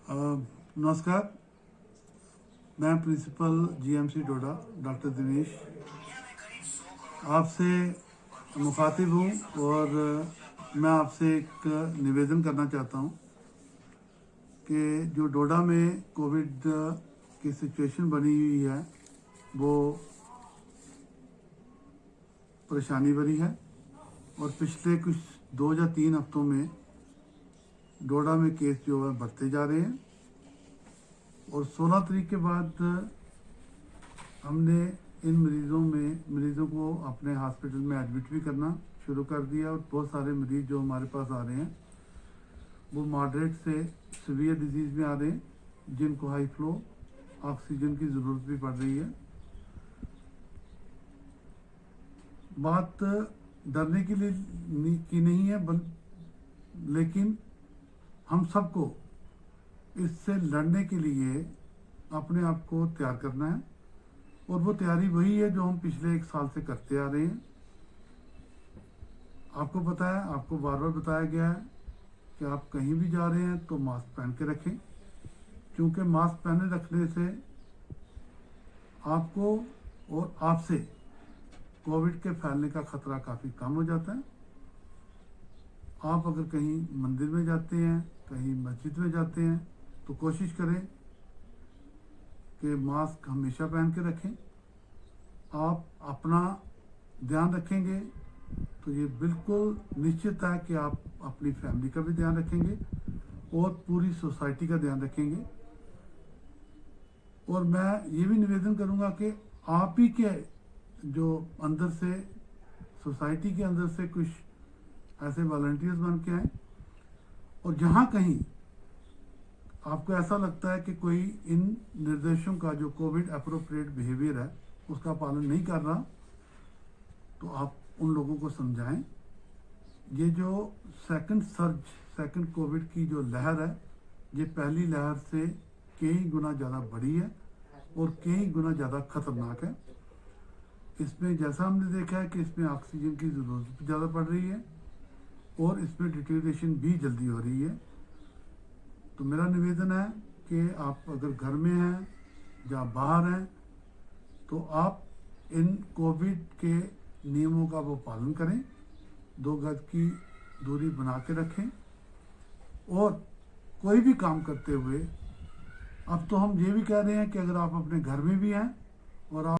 नमस्कार। मैं principal GMC डोडा doctor Dinesh आपसे मुखातिब हूँ और मैं आपसे एक निवेदन करना चाहता हूँ कि जो डोडा में कोविड की सिचुएशन बनी हुई है वो परेशानी भरी है और पिछले कुछ 2 या 3 हफ्तों में डोडा में केस जो है बढ़ते जा रहे हैं और 16 तारीख के बाद हमने इन मरीज़ों को अपने हॉस्पिटल में एडमिट भी करना शुरू कर दिया और बहुत सारे मरीज़ जो हमारे पास आ रहे हैं वो मॉडरेट से सीवियर डिजीज़ में आ रहे हैं जिनको हाई फ्लो ऑक्सीजन की ज़रूरत भी पड़ रही है। बात डरने के लिए की नहीं है लेकिन हम सबको इससे लड़ने के लिए अपने आप को तैयार करना है और वो तैयारी वही है जो हम पिछले 1 साल से करते आ रहे हैं। आपको पता है, आपको बार बार बताया गया है कि आप कहीं भी जा रहे हैं तो मास्क पहन के रखें, क्योंकि मास्क पहने रखने से आपको और आपसे कोविड के फैलने का खतरा काफ़ी कम हो जाता है। आप अगर कहीं मंदिर में जाते हैं, कहीं मस्जिद में जाते हैं तो कोशिश करें कि मास्क हमेशा पहन के रखें। आप अपना ध्यान रखेंगे तो ये बिल्कुल निश्चित है कि आप अपनी फैमिली का भी ध्यान रखेंगे और पूरी सोसाइटी का ध्यान रखेंगे। और मैं ये भी निवेदन करूंगा कि आप ही के जो अंदर से सोसाइटी के अंदर से कुछ ऐसे वॉलंटियर्स बन के आए और जहाँ कहीं आपको ऐसा लगता है कि कोई इन निर्देशों का जो कोविड अप्रोप्रिएट बिहेवियर है उसका पालन नहीं कर रहा तो आप उन लोगों को समझाएं। ये जो सेकंड कोविड की जो लहर है ये पहली लहर से कई गुना ज़्यादा बड़ी है और कई गुना ज़्यादा खतरनाक है। इसमें जैसा हमने देखा है कि इसमें ऑक्सीजन की ज़रूरत ज़्यादा पड़ रही है और इसमें डिटेरियोरेशन भी जल्दी हो रही है। तो मेरा निवेदन है कि आप अगर घर में हैं या बाहर हैं तो आप इन कोविड के नियमों का वो पालन करें, 2 गज की दूरी बना के रखें और कोई भी काम करते हुए अब तो हम ये भी कह रहे हैं कि अगर आप अपने घर में भी हैं और आप